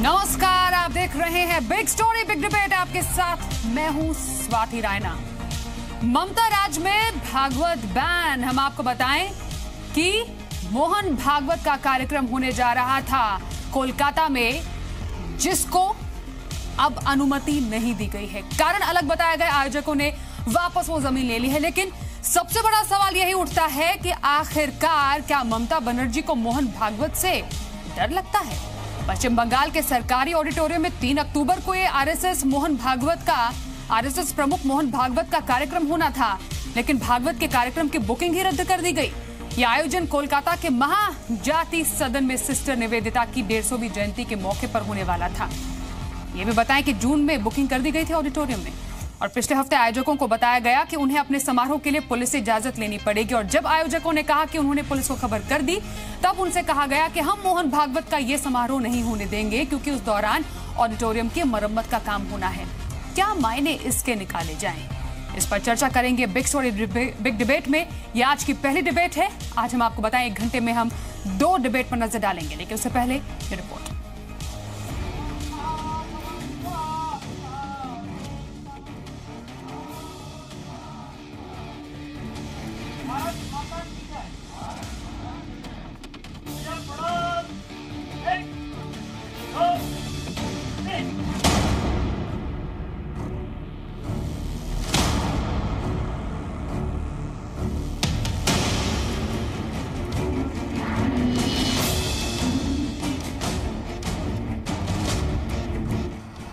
नमस्कार, आप देख रहे हैं बिग स्टोरी बिग डिबेट। आपके साथ मैं हूं स्वाति रायना। ममता राज में भागवत बैन। हम आपको बताएं कि मोहन भागवत का कार्यक्रम होने जा रहा था कोलकाता में, जिसको अब अनुमति नहीं दी गई है। कारण अलग बताया गया, आयोजकों ने वापस वो जमीन ले ली है। लेकिन सबसे बड़ा सवाल यही उठता है कि आखिरकार क्या ममता बनर्जी को मोहन भागवत से डर लगता है? पश्चिम बंगाल के सरकारी ऑडिटोरियम में 3 अक्टूबर को ये आरएसएस प्रमुख मोहन भागवत का कार्यक्रम होना था, लेकिन भागवत के कार्यक्रम की बुकिंग ही रद्द कर दी गई। यह आयोजन कोलकाता के महाजाति सदन में सिस्टर निवेदिता की 150वीं जयंती के मौके पर होने वाला था। ये भी बताएं कि जून में बुकिंग कर दी गई थी ऑडिटोरियम में, और पिछले हफ्ते आयोजकों को बताया गया कि उन्हें अपने समारोह के लिए पुलिस से इजाजत लेनी पड़ेगी। और जब आयोजकों ने कहा कि उन्होंने पुलिस को खबर कर दी, तब उनसे कहा गया कि हम मोहन भागवत का ये समारोह नहीं होने देंगे, क्योंकि उस दौरान ऑडिटोरियम की मरम्मत का काम होना है। क्या मायने इसके निकाले जाएं? इस पर चर्चा करेंगे बिग स्टोरी बिग डिबेट में। यह आज की पहली डिबेट है। आज हम आपको बताएं 1 घंटे में हम 2 डिबेट पर नजर डालेंगे, लेकिन उससे पहले ये रिपोर्ट।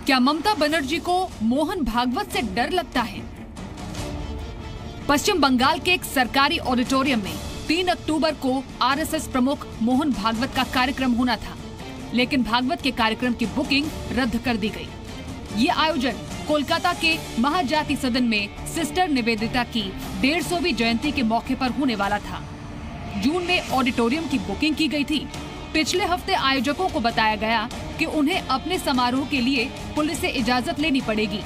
क्या ममता बनर्जी को मोहन भागवत से डर लगता है? पश्चिम बंगाल के एक सरकारी ऑडिटोरियम में 3 अक्टूबर को आरएसएस प्रमुख मोहन भागवत का कार्यक्रम होना था, लेकिन भागवत के कार्यक्रम की बुकिंग रद्द कर दी गई। ये आयोजन कोलकाता के महाजाति सदन में सिस्टर निवेदिता की 150वीं जयंती के मौके पर होने वाला था। जून में ऑडिटोरियम की बुकिंग की गई थी। पिछले हफ्ते आयोजकों को बताया गया कि उन्हें अपने समारोह के लिए पुलिस से इजाजत लेनी पड़ेगी,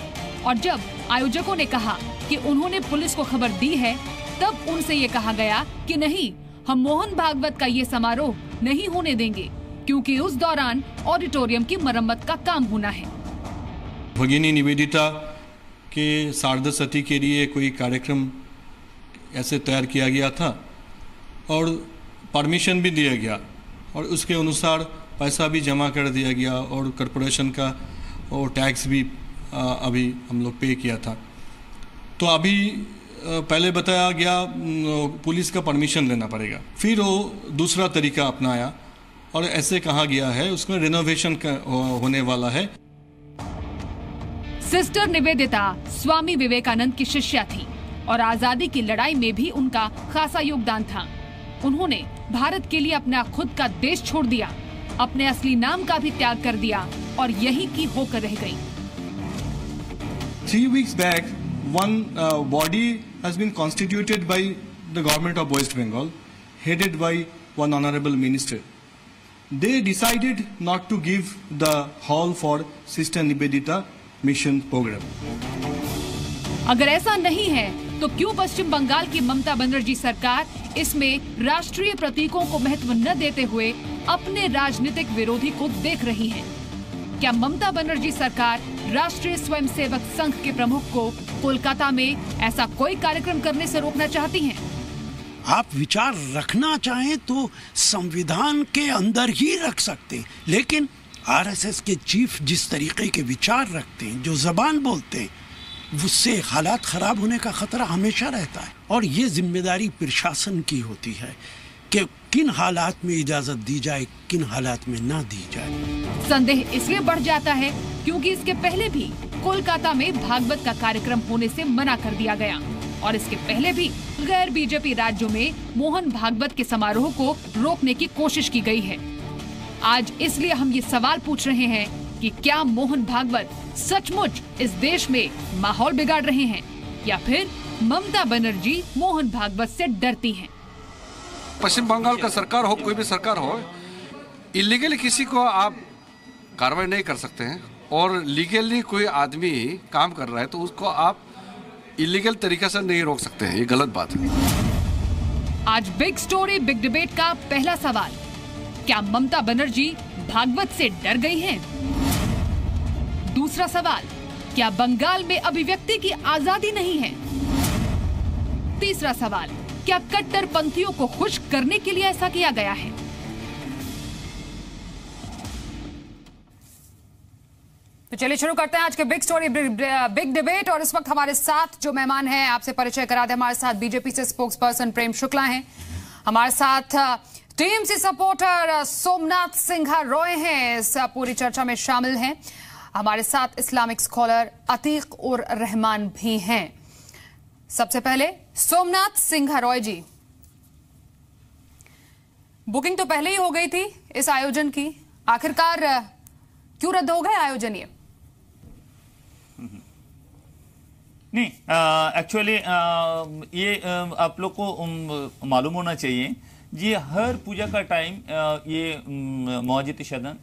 और जब आयोजकों ने कहा कि उन्होंने पुलिस को खबर दी है, तब उनसे ये कहा गया कि नहीं, हम मोहन भागवत का ये समारोह नहीं होने देंगे, क्योंकि उस दौरान ऑडिटोरियम की मरम्मत का काम होना है। भगिनी निवेदिता के सार्धशती के लिए कोई कार्यक्रम ऐसे तैयार किया गया था और परमिशन भी दिया गया, और उसके अनुसार पैसा भी जमा कर दिया गया, और कॉरपोरेशन का और टैक्स भी अभी हम लोग पे किया था। तो अभी पहले बताया गया पुलिस का परमिशन लेना पड़ेगा, फिर वो दूसरा तरीका अपनाया और ऐसे कहा गया है उसमें रिनोवेशन होने वाला है। सिस्टर निवेदिता स्वामी विवेकानंद की शिष्या थी और आजादी की लड़ाई में भी उनका खासा योगदान था। उन्होंने भारत के लिए अपना खुद का देश छोड़ दिया, अपने असली नाम का भी त्याग कर दिया, और यही की होकर रह गई। 3 weeks back, one body has been constituted by the government of West Bengal, headed by one honorable minister. They decided not to give the hall for Sister Nivedita mission program. अगर ऐसा नहीं है तो क्यों पश्चिम बंगाल की ममता बनर्जी सरकार इसमें राष्ट्रीय प्रतीकों को महत्व न देते हुए अपने राजनीतिक विरोधी को देख रही है? क्या ममता बनर्जी सरकार राष्ट्रीय स्वयंसेवक संघ के प्रमुख को कोलकाता में ऐसा कोई कार्यक्रम करने से रोकना चाहती हैं? आप विचार रखना चाहें तो संविधान के अंदर ही रख सकते हैं, लेकिन आरएसएस के चीफ जिस तरीके के विचार रखते हैं, जो जबान बोलते हैं, उससे हालात खराब होने का खतरा हमेशा रहता है। और ये जिम्मेदारी प्रशासन की होती है कि किन हालात में इजाजत दी जाए, किन हालात में ना दी जाए। संदेह इसलिए बढ़ जाता है क्योंकि इसके पहले भी कोलकाता में भागवत का कार्यक्रम होने से मना कर दिया गया, और इसके पहले भी गैर बीजेपी राज्यों में मोहन भागवत के समारोह को रोकने की कोशिश की गई है। आज इसलिए हम ये सवाल पूछ रहे हैं कि क्या मोहन भागवत सचमुच इस देश में माहौल बिगाड़ रहे हैं, या फिर ममता बनर्जी मोहन भागवत से डरती हैं? पश्चिम बंगाल का सरकार हो, कोई भी सरकार हो, इलीगली किसी को आप कार्रवाई नहीं कर सकते हैं, और लीगली कोई आदमी काम कर रहा है तो उसको आप इलीगल तरीके से नहीं रोक सकते हैं। ये गलत बात है। आज बिग स्टोरी बिग डिबेट का पहला सवाल, क्या ममता बनर्जी भागवत से डर गई हैं? दूसरा सवाल, क्या बंगाल में अभिव्यक्ति की आजादी नहीं है? तीसरा सवाल, क्या कट्टरपंथियों को खुश करने के लिए ऐसा किया गया है? तो चलिए शुरू करते हैं आज के बिग स्टोरी बिग डिबेट। और इस वक्त हमारे साथ जो मेहमान हैं, आपसे परिचय करा दें। हमारे साथ बीजेपी से स्पोक्स पर्सन प्रेम शुक्ला हैं, हमारे साथ टीएमसी सपोर्टर सोमनाथ सिंघा रॉय हैं, इस पूरी चर्चा में शामिल हैं। हमारे साथ इस्लामिक स्कॉलर अतीक उर रहमान भी हैं। सबसे पहले सोमनाथ सिंघा रॉय जी, बुकिंग तो पहले ही हो गई थी इस आयोजन की, आखिरकार क्यों रद्द हो गए आयोजन? ये नहीं, एक्चुअली ये आप लोग को मालूम होना चाहिए जी, हर पूजा का टाइम ये मौजूद सदन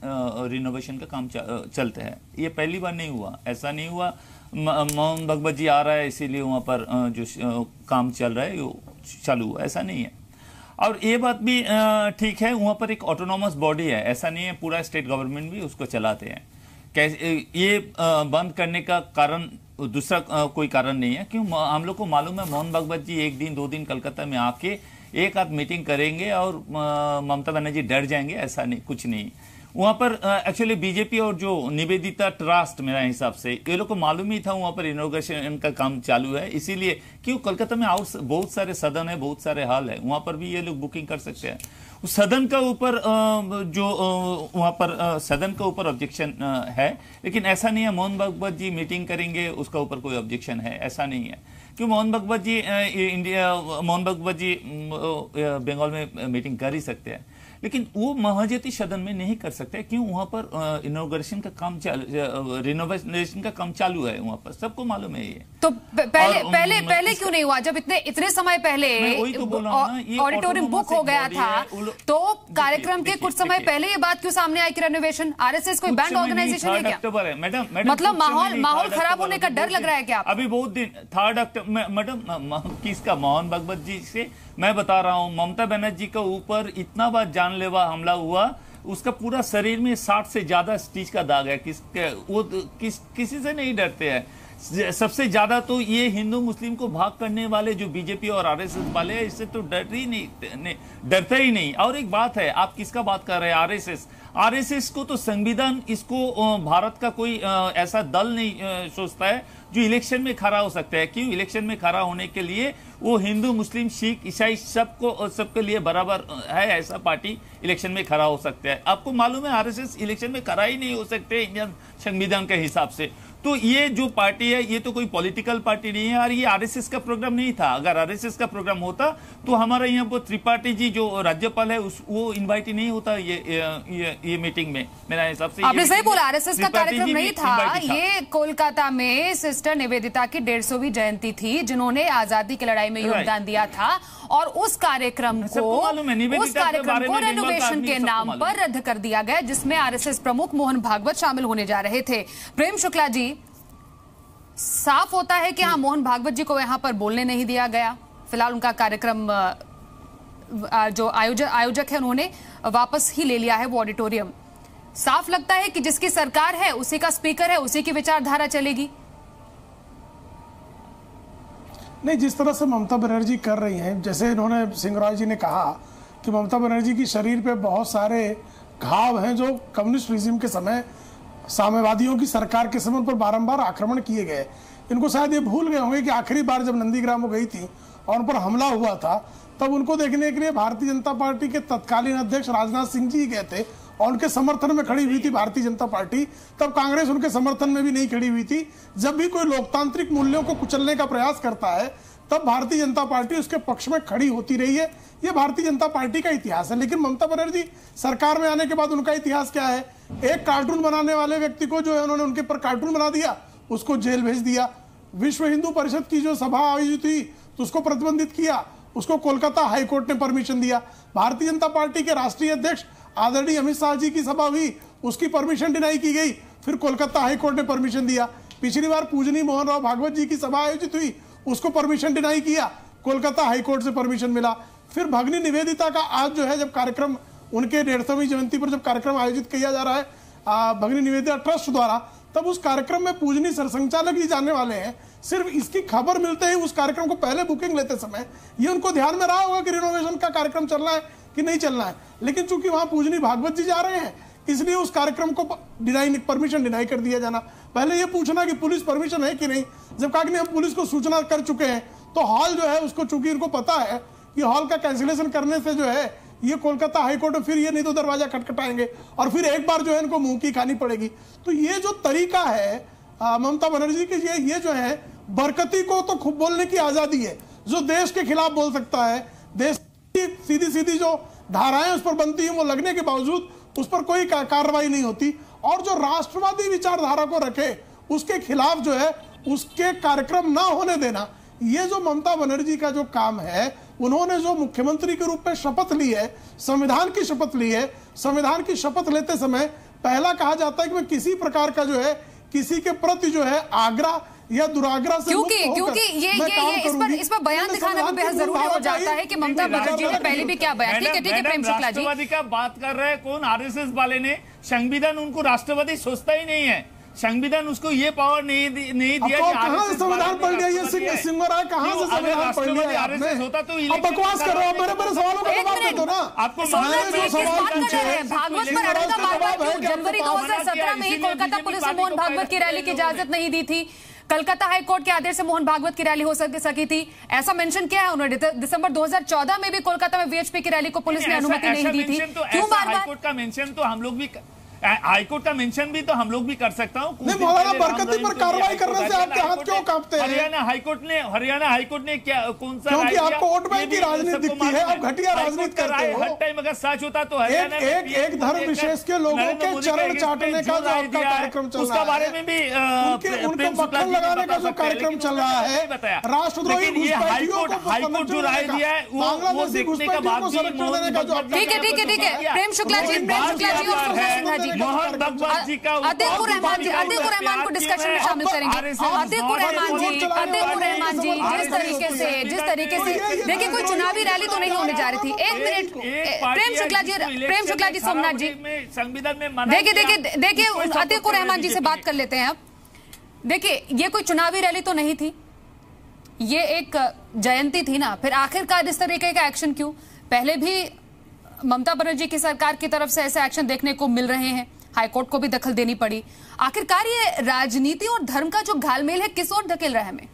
रिनोवेशन का काम चलता है। ये पहली बार नहीं हुआ, ऐसा नहीं हुआ मोहन भगवत जी आ रहा है इसीलिए वहाँ पर जो काम चल रहा है वो चालू हुआ, ऐसा नहीं है। और ये बात भी ठीक है, वहाँ पर एक ऑटोनॉमस बॉडी है, ऐसा नहीं है पूरा स्टेट गवर्नमेंट भी उसको चलाते हैं। कैसे ये बंद करने का कारण दूसरा कोई कारण नहीं है, क्यों हम लोग को मालूम है मोहन भगवत जी एक दिन दो दिन कलकत्ता में आके एक आध मीटिंग करेंगे और ममता बनर्जी डर जाएंगे, ऐसा नहीं, कुछ नहीं। वहाँ पर एक्चुअली बीजेपी और जो निवेदिता ट्रस्ट, मेरा हिसाब से ये लोग को मालूम ही था वहाँ पर इनॉग्रेशन का काम चालू है, इसीलिए क्यों कलकत्ता में और बहुत सारे सदन है, बहुत सारे हॉल है, वहाँ पर भी ये लोग बुकिंग कर सकते हैं। उस सदन का ऊपर जो वहाँ पर सदन का ऊपर ऑब्जेक्शन है, लेकिन ऐसा नहीं है मोहन भगवत जी मीटिंग करेंगे उसका ऊपर कोई ऑब्जेक्शन है, ऐसा नहीं है। क्यों मोहन भगवत जी बंगाल में मीटिंग कर ही सकते हैं, लेकिन वो महाजती सदन में नहीं कर सकते। क्यों? वहां पर इनॉग्रेशन का काम रिनोवेशन का काम चालू है, वहां पर सबको मालूम है ये। तो पहले क्यों नहीं हुआ? जब इतने समय पहले ऑडिटोरियम बुक हो गया था, तो कार्यक्रम के कुछ समय पहले ये बात क्यों सामने आई कि रेनोवेशन? आरएसएस कोई बैंड ऑर्गेनाइजेशन है क्या? अक्टूबर है मैडम, मतलब माहौल खराब होने का डर लग रहा है क्या? अभी बहुत दिन 3 अक्टूबर मैडम, किसका? मोहन भगवत जी से मैं बता रहा हूँ, ममता बनर्जी के ऊपर इतना बार जानलेवा हमला हुआ, उसका पूरा शरीर में 60 से ज्यादा स्टिच का दाग है। किसी से नहीं डरते हैं। सबसे ज्यादा तो ये हिंदू मुस्लिम को भाग करने वाले जो बीजेपी और आरएसएस वाले हैं, इससे तो डरते ही नहीं। और एक बात है, आप किसका बात कर रहे हैं? आरएसएस को तो संविधान, इसको भारत का कोई ऐसा दल नहीं सोचता है जो इलेक्शन में खड़ा हो सकता है। क्यों? इलेक्शन में खड़ा होने के लिए वो हिंदू मुस्लिम सिख ईसाई सबके लिए बराबर है, ऐसा पार्टी इलेक्शन में खड़ा हो सकता है। आपको मालूम है आरएसएस इलेक्शन में खड़ा ही नहीं हो सकते इंडियन संविधान के हिसाब से। तो ये जो पार्टी है ये तो कोई पॉलिटिकल पार्टी नहीं है, और ये आरएसएस का प्रोग्राम नहीं था। अगर आरएसएस का प्रोग्राम होता तो हमारा यहाँ पर त्रिपाठी जी जो राज्यपाल है वो इन्वाइट ही नहीं होता ये मीटिंग में, मेरा हिसाब से। आपने सही बोला, आरएसएस का कार्यक्रम नहीं था। ये कोलकाता में सिस्टर निवेदिता की 150वीं जयंती थी, जिन्होंने आजादी की लड़ाई में योगदान दिया था, और उस कार्यक्रम को रेनोवेशन के नाम पर रद्द कर दिया गया, जिसमें आरएसएस प्रमुख मोहन भागवत शामिल होने जा रहे थे। प्रेम शुक्ला जी, साफ होता है कि हाँ, मोहन भागवत जी को यहाँ पर बोलने नहीं दिया गया। फिलहाल उनका कार्यक्रम जो आयोजक है उन्होंने वापस ही ले लिया है वो ऑडिटोरियम। साफ लगता है कि जिसकी सरकार है उसी का स्पीकर है, उसी की विचारधारा चलेगी। नहीं, जिस तरह से ममता बनर्जी कर रही हैं, जैसे इन्होंने सिंगराय जी ने कहा कि ममता बनर्जी की शरीर पे बहुत सारे घाव हैं जो कम्युनिस्ट रिजिम के समय, साम्यवादियों की सरकार के समय पर बारंबार आक्रमण किए गए। इनको शायद ये भूल गए होंगे कि आखिरी बार जब नंदीग्राम वो गई थी और उन पर हमला हुआ था, तब उनको देखने के लिए भारतीय जनता पार्टी के तत्कालीन अध्यक्ष राजनाथ सिंह जी गए थे और उनके समर्थन में खड़ी हुई थी भारतीय जनता पार्टी। तब कांग्रेस उनके समर्थन में भी नहीं खड़ी हुई थी। जब भी कोई लोकतांत्रिक मूल्यों को कुचलने का प्रयास करता है, तब भारतीय जनता पार्टी उसके पक्ष में खड़ी होती रही है। ये भारतीय जनता पार्टी का इतिहास है। लेकिन ममता बनर्जी सरकार में आने के बाद उनका इतिहास क्या है? एक कार्टून बनाने वाले व्यक्ति को जो है उन्होंने उनके पर कार्टून बना दिया, उसको जेल भेज दिया। विश्व हिंदू परिषद की जो सभा आयोजित हुई तो उसको प्रतिबंधित किया, उसको कोलकाता हाईकोर्ट ने परमिशन दिया। भारतीय जनता पार्टी के राष्ट्रीय अध्यक्ष आदरणीय अमित शाह जी की सभा हुई, उसकी परमिशन डिनाई की गई, फिर कोलकाता हाईकोर्ट ने परमिशन दिया। पिछली बार पूजनीय मोहन राव भागवत जी की सभा आयोजित हुई, उसको परमिशन डिनाई किया, कोलकाता हाईकोर्ट से परमिशन मिला। फिर भगिनी निवेदिता का आज जो है जब कार्यक्रम, उनके 150वीं जयंती पर जब कार्यक्रम आयोजित किया जा रहा है भगिनी निवेदिता ट्रस्ट द्वारा, तब उस कार्यक्रम में पूजनीय सरसंघचालक जी जाने वाले हैं। सिर्फ इसकी खबर मिलते ही उस कार्यक्रम को पहले बुकिंग लेते समय ये उनको ध्यान में रहा होगा कि रिनोवेशन का कार्यक्रम चलना है कि नहीं चलना है, लेकिन चूंकि वहां पूजनीय भागवत जी जा रहे हैं इसलिए उस कार्यक्रम को परमिशन डिनाई कर दिया जाना। पहले ये पूछना कि पुलिस परमिशन है कि नहीं, जब कहा कि हम पुलिस को सूचना कर चुके हैं तो हॉल जो है उसको, चूंकि इनको पता है कि हॉल का कैंसिलेशन करने से जो है ये कोलकाता हाईकोर्ट में फिर ये नहीं तो दरवाजा खटखटाएंगे और फिर एक बार जो है इनको मुंह की खानी पड़ेगी। तो ये जो तरीका है ममता बनर्जी की, ये जो है बरकती को तो खूब बोलने की आजादी है, जो देश के खिलाफ बोल सकता है, देश की सीधी सीधी जो धाराएं उस पर बनती हैं वो लगने के बावजूद उस पर कोई कार्रवाई नहीं होती, और जो राष्ट्रवादी विचारधारा को रखे उसके खिलाफ जो है उसके कार्यक्रम ना होने देना, ये जो ममता बनर्जी का जो काम है, उन्होंने जो मुख्यमंत्री के रूप में शपथ ली है, संविधान की शपथ ली है, संविधान की शपथ लेते समय पहला कहा जाता है कि मैं किसी प्रकार का जो है किसी के प्रति जो है आग्रह या दुराग्रह से क्योंकि ये इस पर बयान दिखाना भी बेहद जरूरी हो जाता है कि ममता बनर्जी ने पहले भी क्या बयान। ठीक है प्रेम शुक्ला जी, राष्ट्रवादी का बात कर रहे हैं कौन? आरएसएस वाले ने। संविधान उनको राष्ट्रवादी सोचता ही नहीं है, संविधान उसको ये पावर नहीं दिया। कहां से संविधान पढ़ लिया ये सिंगराय, कहां से संविधान पढ़ लिया आपने? होता तो बकवास कर रहे हो, मेरे सवालों का जवाब दे दो ना। आपको भागवत पर अड़ंगा मारना क्यों? जनवरी 2017 में ही कोलकाता पुलिस ने मोहन भागवत की रैली की इजाजत नहीं दी थी, कलकत्ता हाईकोर्ट के आदेश से मोहन भागवत की रैली हो सकी थी, ऐसा मेंशन किया है उन्होंने। दिसंबर 2014 में भी कोलकाता में वीएचपी की रैली को पुलिस ने अनुमति नहीं दी थी। क्यों बार-बार हाईकोर्ट का मेंशन तो हम लोग भी, हाईकोर्ट का मेंशन भी तो हम लोग भी कर सकता हूँ। मौलाना बरकती पर कार्रवाई करने से आपके हाथ क्यों कांपते हैं? हरियाणा हाईकोर्ट ने क्या, कौन सा क्योंकि आपको वोट बैंक की राजनीति दिखती है, आप घटिया राजनीति करते हो। हर टाइम अगर सच होता तो हरियाणा एक धर्म विशेष के लोगों के चरण चाटने का जो आपका कार्यक्रम चल रहा है, उसका बारे में भी उनके मक्खन लगाने का जो कार्यक्रम चल रहा है, राष्ट्रद्रोही हाईकोर्ट जो राय दिया है वो देखने का बाद भी। ठीक है प्रेम शुक्ला जी और सिंघा जी, मोहन भगवत जी का अतीकुर रहमान को डिस्कशन में शामिल करेंगे। अतीकुर रहमान जी जिस तरीके से देखिए, कोई चुनावी रैली तो नहीं होने जा रही थी। एक मिनट प्रेम शुक्ला जी सोमनाथ जी, संविधान में देखिए अतीकुर रहमान जी से बात कर लेते हैं अब। देखिए ये कोई चुनावी रैली तो नहीं थी, ये एक जयंती थी ना, फिर आखिरकार इस तरीके का एक्शन क्यों? पहले भी ममता बनर्जी की सरकार की तरफ से ऐसे एक्शन देखने को मिल रहे हैं, हाईकोर्ट को भी दखल देनी पड़ी। आखिरकार ये राजनीति और धर्म का जो घालमेल है किस ओर धकेल रहा है हमें?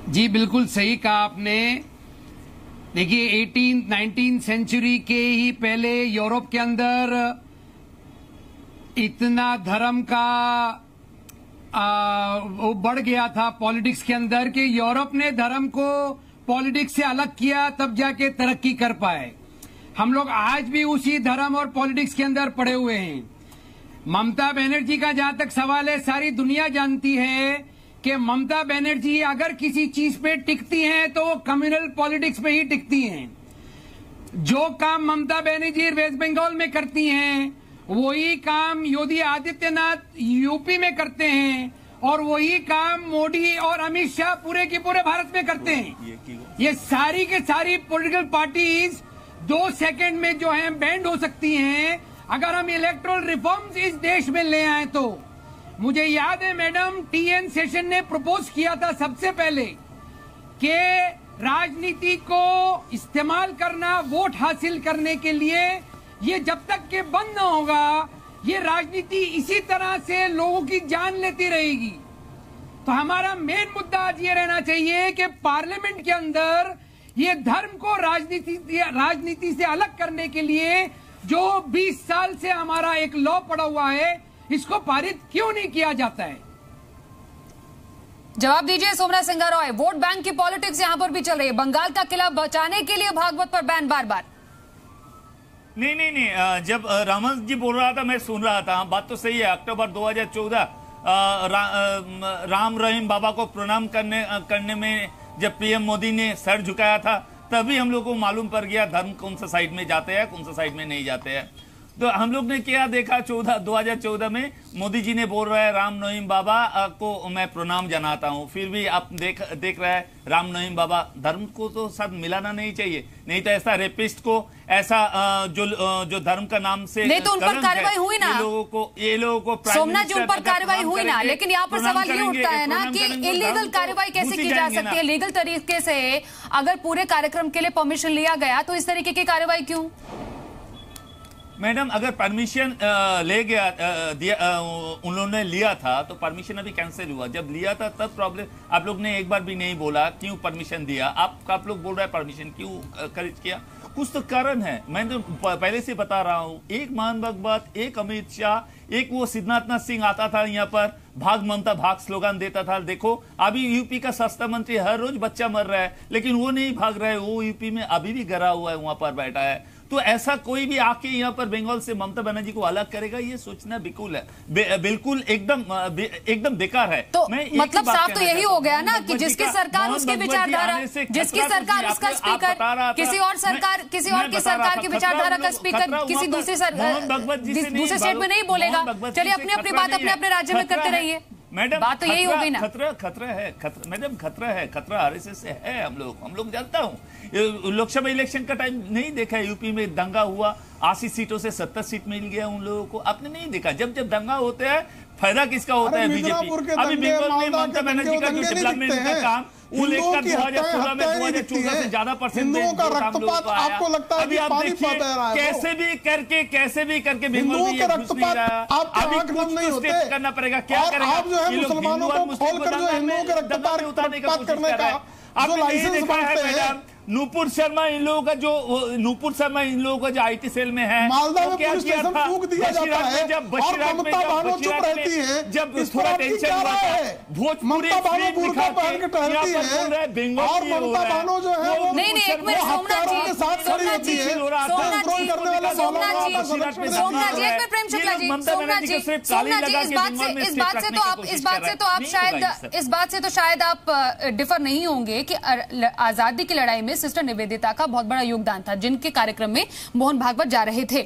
जी बिल्कुल सही कहा आपने। देखिए 19th सेंचुरी के ही पहले यूरोप के अंदर इतना धर्म का वो बढ़ गया था पॉलिटिक्स के अंदर कि यूरोप ने धर्म को पॉलिटिक्स से अलग किया, तब जाके तरक्की कर पाए। हम लोग आज भी उसी धर्म और पॉलिटिक्स के अंदर पड़े हुए हैं। ममता बनर्जी का जहां तक सवाल है, सारी दुनिया जानती है कि ममता बनर्जी अगर किसी चीज पे टिकती हैं तो वो कम्युनल पॉलिटिक्स पे ही टिकती हैं। जो काम ममता बनर्जी वेस्ट बंगाल में करती हैं वही काम योगी आदित्यनाथ यूपी में करते हैं, और वही काम मोदी और अमित शाह पूरे के पूरे भारत में करते हैं। ये सारी के सारी पॉलिटिकल पार्टीज 2 सेकंड में जो है बैंड हो सकती हैं अगर हम इलेक्टोरल रिफॉर्म्स इस देश में ले आए तो। मुझे याद है मैडम TN सेशन ने प्रपोज किया था सबसे पहले कि राजनीति को इस्तेमाल करना वोट हासिल करने के लिए, ये जब तक के बंद न होगा ये राजनीति इसी तरह से लोगों की जान लेती रहेगी। तो हमारा मेन मुद्दा आज ये रहना चाहिए कि पार्लियामेंट के अंदर ये धर्म को राजनीति से अलग करने के लिए जो 20 साल से हमारा एक लॉ पड़ा हुआ है, इसको पारित क्यों नहीं किया जाता है? जवाब दीजिए सोमनाथ सिंह रॉय। वोट बैंक की पॉलिटिक्स यहां पर भी चल रही है, बंगाल का किला बचाने के लिए भागवत पर बैन बार बार। नहीं, जब रामन जी बोल रहा था मैं सुन रहा था, बात तो सही है। अक्टूबर 2014 राम रहीम बाबा को प्रणाम करने में जब पीएम मोदी ने सर झुकाया था, तभी हम लोग को मालूम पड़ गया धर्म कौन सा साइड में जाते हैं, कौन सा साइड में नहीं जाते हैं। तो हम लोग ने क्या देखा 2014 में मोदी जी ने बोल रहा है राम नहीम बाबा को मैं प्रणाम जनाता हूं, फिर भी आप देख रहा है राम नहीम बाबा। धर्म को तो साथ मिलाना नहीं चाहिए, नहीं तो ऐसा रेपिस्ट को, ऐसा जो धर्म का नाम से नहीं तो उन पर कार्रवाई हुई ना, ये लोगों को सोमनाथ जी उन पर कार्रवाई हुई ना। लेकिन यहाँ पर सवाल ये उठता है ना कि इलीगल कार्रवाई कैसे की जा सकती है? लीगल तरीके से अगर पूरे कार्यक्रम के लिए परमिशन लिया गया तो इस तरीके की कार्रवाई क्यों? मैडम अगर परमिशन ले गया उन्होंने लिया था तो परमिशन अभी कैंसिल हुआ। जब लिया था तब प्रॉब्लम, आप लोग ने एक बार भी नहीं बोला क्यों परमिशन दिया। आप लोग बोल रहे हैं परमिशन क्यों खरीद किया, कुछ तो कारण है। मैं तो पहले से बता रहा हूं, एक मोहन भागवत, एक अमित शाह, एक वो सिद्धार्थनाथ सिंह आता था यहाँ पर, भाग ममता भाग स्लोगन देता था। देखो अभी यूपी का स्वास्थ्य मंत्री हर रोज बच्चा मर रहा है लेकिन वो नहीं भाग रहा है, वो यूपी में अभी भी गिरा हुआ है, वहां पर बैठा है। तो ऐसा कोई भी आके यहाँ पर बंगाल से ममता बनर्जी को अलग करेगा, ये सोचना बिल्कुल एकदम बेकार है। तो मतलब साफ तो यही हो गया ना कि जिसकी सरकार उसकी विचारधारा, जिसकी सरकार उसका स्पीकर, किसी और की सरकार की विचारधारा का स्पीकर किसी दूसरे स्टेट में नहीं बोलेगा। चलिए अपनी अपनी बात अपने अपने राज्य में करते रहिए। मैडम बात तो यही हो गई ना। खतरा है मैडम, खतरा आरएसएस से है। हम लोग जानता हूं, लोकसभा इलेक्शन का टाइम नहीं देखा है, यूपी में दंगा हुआ, 80 सीटों से 70 सीट मिल गया उन लोगों को, आपने नहीं देखा। जब दंगा होते हैं फायदा किसका होता है? बीजेपी। अभी बंगाल में ममता बनर्जी का जो डेवलपमेंट का काम वो लेकर 2016 में 2014 से ज्यादा परसेंटेज आपको लगता है। अभी आप देखिए कैसे भी करके बंगाल में ये घुस नहीं रहा। अभी कुछ तो स्टेप करना पड़ेगा, क्या करेगा? ये लोग हिंदू और मुस्लिम को दंगा में उतारने का कोशिश कर रहा है। आपने ये देखा है मैडम, नूपुर शर्मा इन लोगों का जो आईटी सेल में है, मालदा में क्या किया था? जब बशीरात में जब थोड़ा टेंशन हुआ था, भोजपुरी नहीं एक मिनट सोमनाथ जी प्रेम शुक्ला जी, इस बात से तो शायद आप डिफर नहीं होंगे कि आजादी की लड़ाई में सिस्टर निवेदिता का बहुत बड़ा योगदान था, जिनके कार्यक्रम में मोहन भागवत जा रहे थे।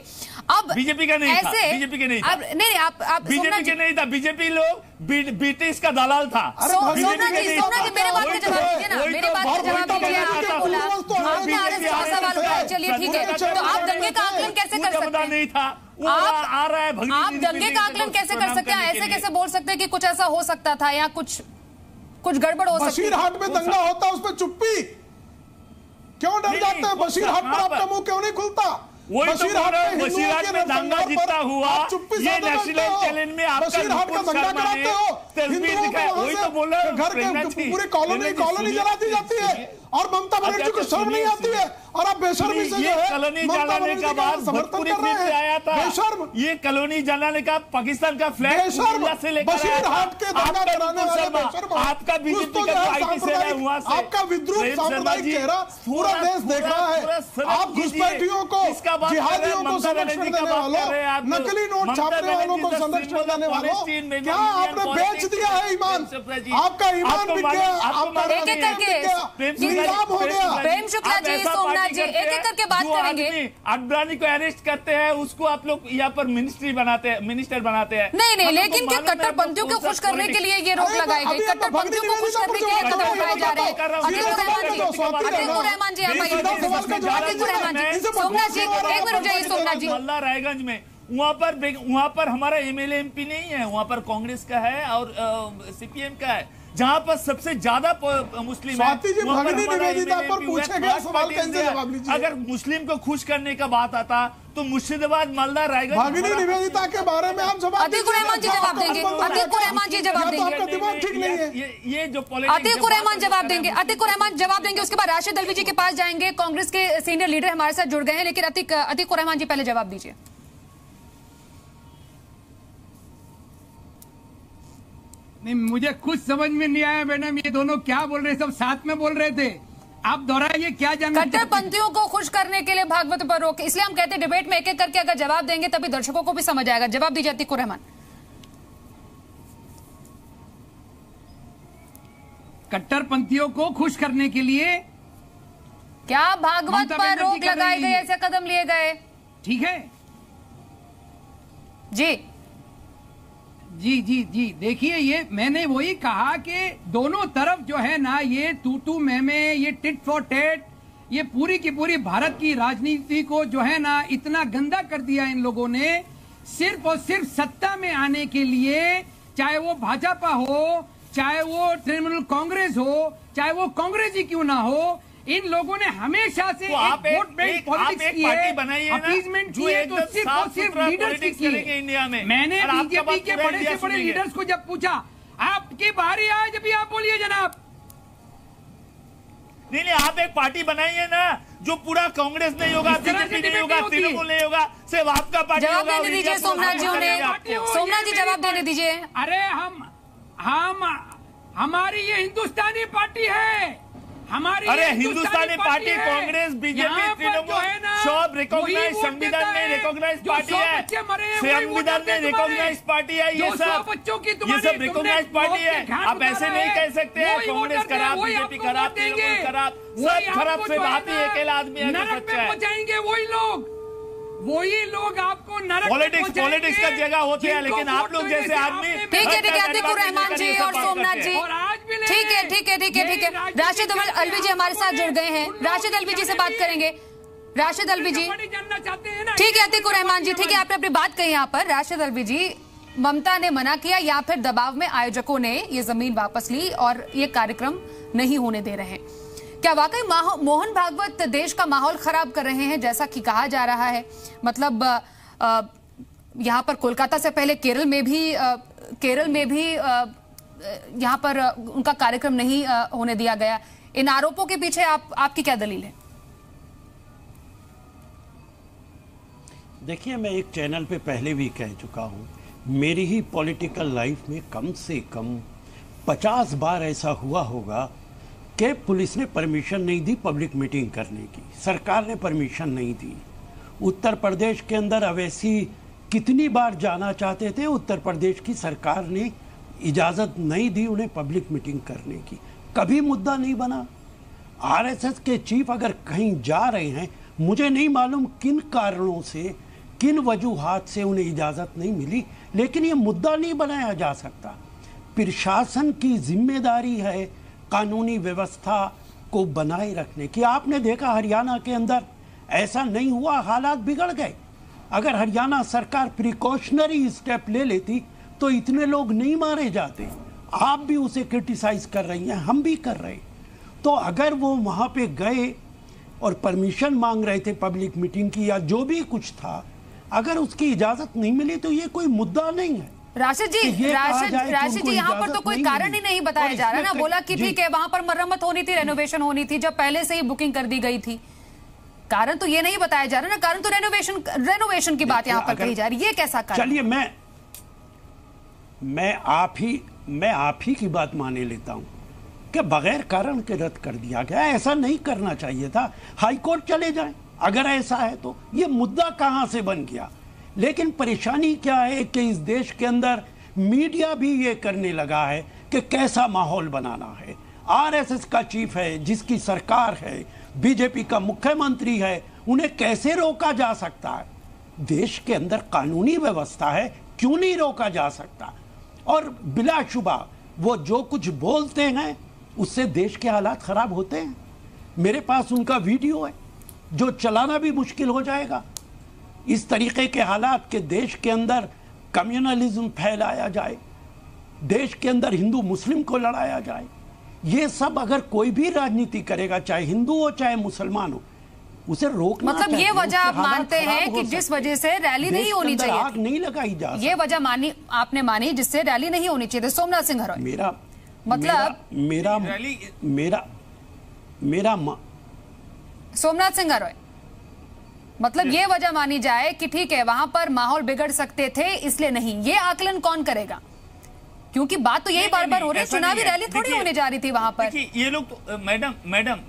अब बीजेपी का नहीं था, बीजेपी के नहीं था, नहीं आप बीजेपी के नहीं था, बीजेपी लोग ब्रिटिश का दलाल था। सोमनाथ जी मेरे बात का जवाब दीजिए ना, मेरी बात का जवाब दीजिए। आपने बोला आपने आरएसएस का सवाल उठाया, चलिए ठीक है, तो आप दंगे का आकलन कैसे कर सकते हैं? नहीं था, आ रहा है। आप दंगे का आकलन कैसे कर सकते हैं? ऐसे कैसे बोल सकते हैं कि कुछ ऐसा हो सकता था या कुछ गड़बड़ हो सकती है? बशीरहाट में दंगा होता है, उस पर चुप्पी क्यों? डर जाते हैं? बशीरहाट पर आपका मुंह क्यों नहीं खुलता? बशीरहाट में दंगा जितना हुआ, ये नेशनल चैलेंज में आपका नूपुर शर्मा ने तस्वीर दिखाई, वही तो बोल रहा है। घर के पूरी कॉलोनी जला दी जाती है और ममता बनर्जी को शर्म नहीं आती है, और आप बेशर्मी से ये कॉलोनी जलाने का बाद भोजपुरी फिल्म से आया था। ये कॉलोनी जलाने का पाकिस्तान का फ्लैग से लेकर बशीरहाट के दंगा कराने वाले आपका बीजेपी का आईटी सेल है, वहां से आपका विद्रोह सांप्रदायिक चेहरा पूरा देश देख रहा है। आप घुसपैठियों को, जिहादियों को संरक्षण देने वालों, नकली नोट छापने वालों को संरक्षण देने वालों, क्या आपने बेच दिया है ईमान? आपका ईमान बिक गया, आपका हो गया। प्रेम शुक्ला जी, सोमनाथ जी, एक एक करके बात करेंगे। अडवाणी को अरेस्ट करते हैं, उसको आप लोग यहाँ पर मिनिस्टर बनाते हैं। नहीं, लेकिन क्या कट्टरपंथियों को खुश करने के लिए ये रोक लगाई गई? कट्टरपंथियों को खुश करने के लिए कदम उठाए जा रहे हैं। अतीकुर रहमान जी, सोमनाथ जी एक मिनट जाइए। सोमनाथ जी, मल्ला रायगंज में वहां पर हमारा एमएलए एमपी नहीं है, वहां पर कांग्रेस का है और सीपीएम का है, जहां पर सबसे ज्यादा मुस्लिम है। अगर मुस्लिम को खुश करने का बात आता तो मुर्शिदाबाद, मालदा, रायगंज। भगिनी निवेदिता के बारे में हम जवाब अतीकुर रहमान जी जवाब देंगे। अतीकुर रहमान जी जवाब देंगे। आपका दिमाग ठीक नहीं है। ये जो अतीकुर रहमान जवाब देंगे। अतीकुर रहमान जवाब देंगे, उसके बाद राशिद दलवी जी के पास जाएंगे। कांग्रेस के सीनियर लीडर हमारे साथ जुड़ गए हैं, लेकिन अतीकुर रहमान जी पहले जवाब दीजिए। नहीं, मुझे कुछ समझ में नहीं आया मैडम, ये दोनों क्या बोल रहे, सब साथ में बोल रहे थे। आप दोहराइए, क्या जानना? कट्टरपंथियों को खुश करने के लिए भागवत पर रोक, इसलिए हम कहते हैं डिबेट में एक एक करके अगर जवाब देंगे तभी दर्शकों को भी समझ आएगा। जवाब दीजिए अतीकुर रहमान। कट्टरपंथियों को खुश करने के लिए क्या भागवत पर रोक लगाई गई, ऐसे कदम लिए गए? ठीक है, जी जी जी जी देखिए, ये मैंने वही कहा कि दोनों तरफ जो है ना, ये तू मैं, ये टिट फॉर टेट, ये पूरी की पूरी भारत की राजनीति को जो है ना इतना गंदा कर दिया इन लोगों ने, सिर्फ और सिर्फ सत्ता में आने के लिए। चाहे वो भाजपा हो, चाहे वो तृणमूल कांग्रेस हो, चाहे वो कांग्रेस ही क्यों ना हो, इन लोगों ने हमेशा से आप वोट बैंक पॉलिटिक्स की है, अपीजमेंट की है, तो सिर्फ और सिर्फ लीडर्स की है। इंडिया में मैंने बीजेपी के बड़े से बड़े लीडर्स को जब पूछा, आपकी बारी आए जब भी आप बोलिए जनाब। नहीं, आप एक पार्टी बनाइए ना जो पूरा कांग्रेस नहीं होगा, बीजेपी नहीं होगा, तृणमूल नहीं होगा, सिर्फ आपका पार्टी होगा। जवाब देने दीजिए सोमनाथ जी उन्हें, सोमनाथ जी जवाब देने दीजिए। अरे हम हमारी ये हिंदुस्तानी पार्टी है, हमारी अरे हिंदुस्तानी पार्टी कांग्रेस, बीजेपी, तृणमूल सब रिकॉग्नाइज, संविधान में रिकॉग्नाइज पार्टी है, संविधान में रिकॉग्नाइज पार्टी है, ये सब रिकॉग्नाइज पार्टी है। आप ऐसे नहीं कह सकते हैं कांग्रेस खराब, बीजेपी खराब, तृणमूल खराब, सब खराब। से बात ही अकेला आदमी है जो सच्चा है। वही लोग आपको नरक पॉलिटिक्स का जगह होते हैं, लेकिन आप लोग जैसे आदमी। ठीक है अतिकुर रहमान जी और सोमनाथ जी, ठीक है। राशिद अलवी जी हमारे साथ जुड़ गए हैं, राशिद अलवी जी से बात करेंगे। राशिद अलवी जी, ठीक है अतिकुर रहमान जी, ठीक है, आपने अपनी बात कही यहाँ पर। राशिद अलवी जी, ममता ने मना किया या फिर दबाव में आयोजकों ने ये जमीन वापस ली और ये कार्यक्रम नहीं होने दे रहे हैं। क्या वाकई मोहन भागवत देश का माहौल खराब कर रहे हैं जैसा कि कहा जा रहा है? मतलब यहाँ पर कोलकाता से पहले केरल में भी यहाँ पर उनका कार्यक्रम नहीं होने दिया गया। इन आरोपों के पीछे आपकी क्या दलील है? देखिए, मैं एक चैनल पे पहले भी कह चुका हूँ, मेरी ही पॉलिटिकल लाइफ में कम से कम 50 बार ऐसा हुआ होगा कि पुलिस ने परमिशन नहीं दी पब्लिक मीटिंग करने की, सरकार ने परमिशन नहीं दी। उत्तर प्रदेश के अंदर अवैसी कितनी बार जाना चाहते थे, उत्तर प्रदेश की सरकार ने इजाज़त नहीं दी उन्हें पब्लिक मीटिंग करने की, कभी मुद्दा नहीं बना। आरएसएस के चीफ अगर कहीं जा रहे हैं, मुझे नहीं मालूम किन कारणों से, किन वजूहात से उन्हें इजाज़त नहीं मिली, लेकिन ये मुद्दा नहीं बनाया जा सकता। प्रशासन की जिम्मेदारी है कानूनी व्यवस्था को बनाए रखने की। आपने देखा हरियाणा के अंदर ऐसा नहीं हुआ, हालात बिगड़ गए। अगर हरियाणा सरकार प्रिकॉशनरी स्टेप ले लेती तो इतने लोग नहीं मारे जाते। आप भी उसे क्रिटिसाइज कर रही हैं, हम भी कर रहे हैं। तो अगर वो वहाँ पे गए और परमिशन मांग रहे थे पब्लिक मीटिंग की या जो भी कुछ था, अगर उसकी इजाज़त नहीं मिली तो ये कोई मुद्दा नहीं है। राशिद जी यहाँ पर तो कोई कारण ही नहीं बताया जा रहा ना। बोला कि ठीक है वहां पर मरम्मत होनी थी, रेनोवेशन होनी थी, जब पहले से ही बुकिंग कर दी गई थी। कारण तो ये नहीं बताया जा रहा ना, कारण तो रेनोवेशन की बात यहाँ पर कही जा रही है। ये कैसा कारण? चलिए मैं आप ही की बात माने लेता हूँ कि बगैर कारण के रद्द कर दिया गया, ऐसा नहीं करना चाहिए था। हाई कोर्ट चले जाएं अगर ऐसा है तो। ये मुद्दा कहाँ से बन गया? लेकिन परेशानी क्या है कि इस देश के अंदर मीडिया भी ये करने लगा है कि कैसा माहौल बनाना है। आरएसएस का चीफ है, जिसकी सरकार है, बीजेपी का मुख्यमंत्री है, उन्हें कैसे रोका जा सकता है? देश के अंदर कानूनी व्यवस्था है, क्यों नहीं रोका जा सकता? और बिलाशुबा वो जो कुछ बोलते हैं उससे देश के हालात खराब होते हैं। मेरे पास उनका वीडियो है जो चलाना भी मुश्किल हो जाएगा। इस तरीके के हालात के देश के अंदर कम्युनलिज्म फैलाया जाए, देश के अंदर हिंदू मुस्लिम को लड़ाया जाए, ये सब अगर कोई भी राजनीति करेगा, चाहे हिंदू हो चाहे मुसलमान हो, उसे रोकना मतलब ये वजह आप मानते हैं कि जिस वजह से रैली नहीं होनी चाहिए, आग नहीं लगाई जा सकती, ये वजह आपने मानी जिससे रैली नहीं होनी चाहिए। सोमनाथ सिंह हरौई, सोमनाथ सिंह हरौई, मतलब ये वजह मानी जाए कि ठीक है वहां पर माहौल बिगड़ सकते थे इसलिए नहीं, ये आकलन कौन करेगा? क्योंकि बात तो यही बार बार हो रही है, चुनावी रैली थोड़ी होने जा रही थी वहां पर। ये लोग तो मैडम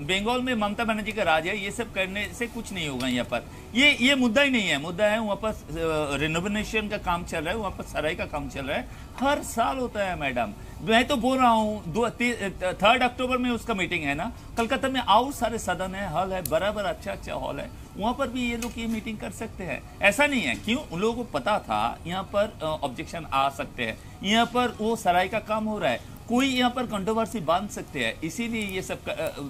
बंगाल में ममता बनर्जी का राज है, ये सब करने से कुछ नहीं होगा यहाँ पर। ये मुद्दा ही नहीं है। मुद्दा है वहाँ पर रेनोवेशन का काम चल रहा है, वहाँ पर सराई का काम चल रहा है, हर साल होता है मैडम। मैं तो बोल रहा हूँ 3 अक्टूबर में उसका मीटिंग है ना, कलकत्ता में और सारे सदन है, हॉल है, बराबर अच्छा हॉल है, वहां पर भी ये लोग ये मीटिंग कर सकते हैं। ऐसा नहीं है, क्यों? उन लोगों को पता था यहाँ पर ऑब्जेक्शन आ सकते हैं, यहाँ पर वो सराय का काम हो रहा है, कोई यहाँ पर कंट्रोवर्सी बांध सकते हैं, इसीलिए ये सब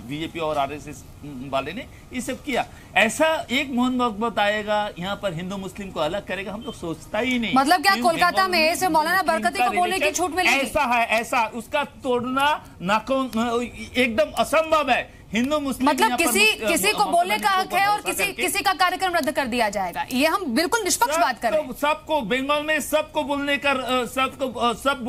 बीजेपी और आरएसएस वाले ने ये सब किया। ऐसा एक मोहन भागवत आएगा यहाँ पर हिंदू मुस्लिम को अलग करेगा, हम लोग सोचता ही नहीं। मतलब क्या कोलकाता में से मौलाना बरकती को बोलने की छूट मिलेगी? ऐसा है, ऐसा उसका तोड़ना एकदम असंभव है। हिंदू मुस्लिम मतलब किसी को बोलने का हक है और किसी का कार्यक्रम रद्द कर दिया जाएगा, ये हम बिल्कुल निष्पक्ष बात कर रहे हैं। सबको बंगाल में सबको बोलने का सब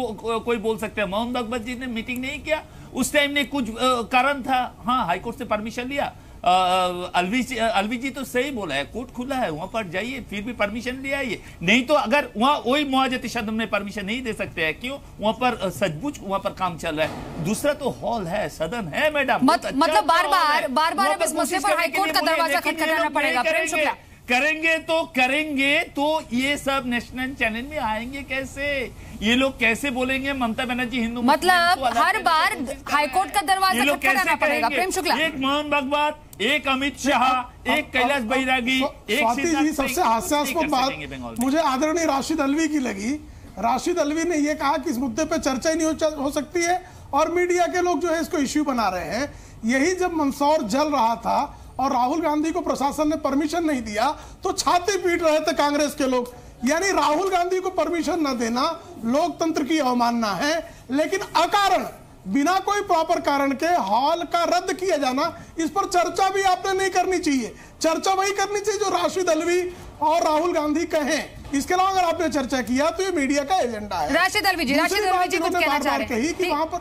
कोई बोल सकते हैं। मोहन भागवत जी ने मीटिंग नहीं किया उस टाइम ने, कुछ कारण था, हाँ हाईकोर्ट से परमिशन लिया। अलवी जी तो सही बोला है, कोर्ट खुला है, वहां पर जाइए, फिर भी परमिशन ले आइए। नहीं तो अगर वहां वही मुआवजती सदन में परमिशन नहीं दे सकते हैं, क्यों? वहां पर सचमुच वहां पर काम चल रहा है। दूसरा तो हॉल है, सदन है मैडम। मतलब बार-बार अब इस मसले पर हाईकोर्ट का दरवाजा खटखटाना पड़ेगा। प्रेम शुक्ला, करेंगे तो ये सब नेशनल चैनल में आएंगे कैसे? ये लोग कैसे बोलेंगे ममता बनर्जी हिंदू? मतलब हर बार हाईकोर्ट का दरवाजा खटखटाना पड़ेगा। प्रेम शुक्ला, एक मोहन भागवत, एक अमित शाह, एक कैलाश बैरागी, एक स्वाति जी, सबसे हास्यास्पद बात मुझे आदरणीय राशिद अलवी की लगी। राशिद अलवी ने यह कहा कि इस मुद्दे पे चर्चा ही नहीं हो सकती है और मीडिया के लोग जो है इसको इश्यू बना रहे हैं। यही जब मंदसौर जल रहा था और राहुल गांधी को प्रशासन ने परमिशन नहीं दिया तो छाती पीट रहे थे कांग्रेस के लोग। यानी राहुल गांधी को परमिशन न देना लोकतंत्र की अवमानना है, लेकिन अकारण बिना कोई प्रॉपर कारण के हॉल का रद्द किया जाना, इस पर चर्चा भी आपने नहीं करनी चाहिए। चर्चा वही करनी चाहिए जो राशिद अलवी और राहुल गांधी कहें। इसके अलावा अगर आपने चर्चा किया तो ये मीडिया का एजेंडा है। राशिद अलवी जी कुछ कहना चाह रहे हैं कि वहां पर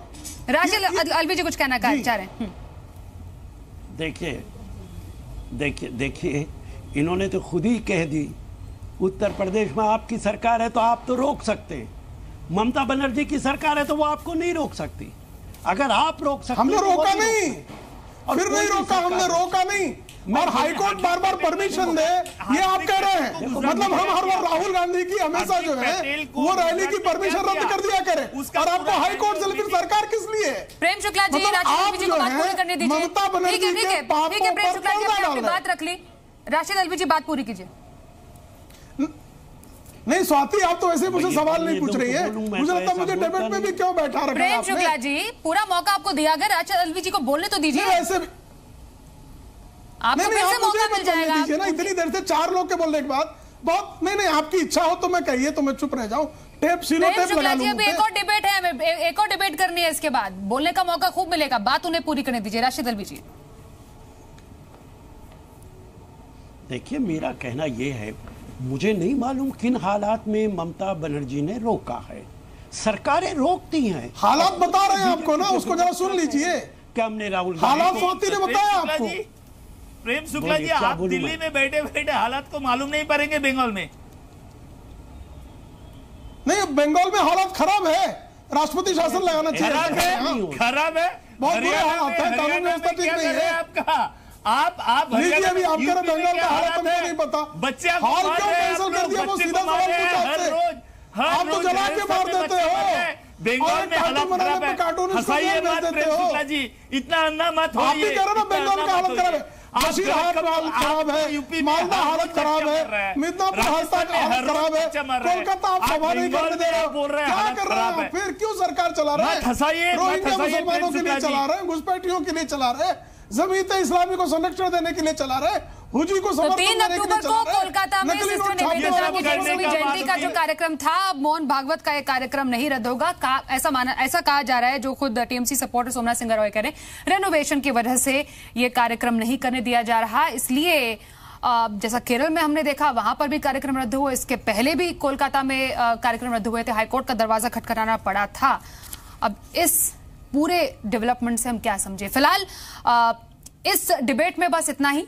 राशिद अलवी जी कुछ कहना चाह रहे हैं। देखिए इन्होंने तो खुद ही कह दी, उत्तर प्रदेश में आपकी सरकार है तो आप तो रोक सकते हैं, ममता बनर्जी की सरकार है तो वो आपको नहीं रोक सकती। अगर आप रोक सकते, हमने रोका नहीं, फिर नहीं रोका, हमने रोका नहीं। और हाईकोर्ट बार बार परमिशन दे ये आप कह रहे हैं, मतलब हम हर बार राहुल गांधी की हमेशा जो है वो रैली की परमिशन रद्द कर दिया करें और आपको हाईकोर्ट से, लेकिन सरकार किस लिए? प्रेम शुक्ला जी, राशिद जी को बात पूरी करने दीजिए। ममता बनर्जी के पापों पर प्रेम शुक्ला जी आपने बात रख ली, राशिद अलवी जी बात पूरी कीजिए। नहीं स्वाति, आप तो ऐसे मुझे सवाल नहीं पूछ रही है, मुझे लगता है मुझे डिबेट में भी क्यों बैठा रखा। प्रेम शुक्ला जी, पूरा मौका आपको दिया गया, राशिद अलवी जी को बोलने तो दीजिए। ऐसे आपको फिर से मौका मिल जाएगा ना, इतनी देर से 4 लोग के बोलने के बाद बहुत नहीं, आपकी इच्छा हो तो मैं कहिए तो मैं चुप रह जाऊं, टेप सीलो टेप लगा लूं। अभी एक और डिबेट है, हमें एक और डिबेट करनी है, इसके बाद बोलने का मौका खूब मिलेगा, बात उन्हें पूरी करने दीजिए। राशिद अलवी जी, देखिए मेरा कहना यह है, मुझे नहीं मालूम किन हालात में ममता बनर्जी ने रोका है, सरकारें रोकती हैं। हालात बता रहे हैं आपको ना, उसको जरा सुन लीजिए। क्या हमने राहुल हालात स्वाति ने बताया आपको? प्रेम शुक्ला जी, आप दिल्ली में बैठे बैठे हालात को मालूम नहीं पड़ेंगे बंगाल में? नहीं, बंगाल में हालात खराब है, राष्ट्रपति शासन लगाना चाहिए। खराब है, बहुत बुरा हालात है, कानून व्यवस्था ठीक नहीं है आपका। आप लीजिए, अभी आप कह रहे बंगाल का हालत हमको नहीं पता, बच्चे हॉल क्यों कैंसिल कर दिया? वो सीधा सवाल पूछा आपसे, आप तो जला के मार देते हो। बंगाल में हालत खराब है, हंसाइए मत प्रेम शुक्ला जी, इतना अन्ना मत होइए। आप भी कह रहे ना बंगाल का हालत खराब है, हालत खराब है, मालदा हालत खराब है, मिदनापुर हालत खराब है, कोलकाता आप सभा नहीं करने दे रहे हो, क्या कर रहे हैं? फिर क्यों सरकार चला रहे हैं? रोहिंग्या मुसलमानों के लिए चला रहे हैं, घुसपैठियों के लिए चला रहे हैं, जमीयत इस्लामी को संरक्षण देने के लिए चला रहे, हुजी को समर्थन देने के लिए चला रहे। 3 अक्टूबर को कोलकाता में सिस्टर निवेदिता की जयंती का जो कार्यक्रम था, अब मोहन भागवत का एक कार्यक्रम नहीं रद्द होगा, ऐसा कहा जा रहा है, जो खुद टीएमसी सपोर्टर सोमनाथ सिंह रॉय कह रहे हैं। रेनोवेशन की वजह से ये कार्यक्रम नहीं करने दिया जा रहा, इसलिए जैसा केरल में हमने देखा वहां पर भी कार्यक्रम रद्द हुए, इसके पहले भी कोलकाता में कार्यक्रम रद्द हुए थे, हाईकोर्ट का दरवाजा खटखटाना पड़ा था। अब इस पूरे डेवलपमेंट से हम क्या समझे? फिलहाल इस डिबेट में बस इतना ही।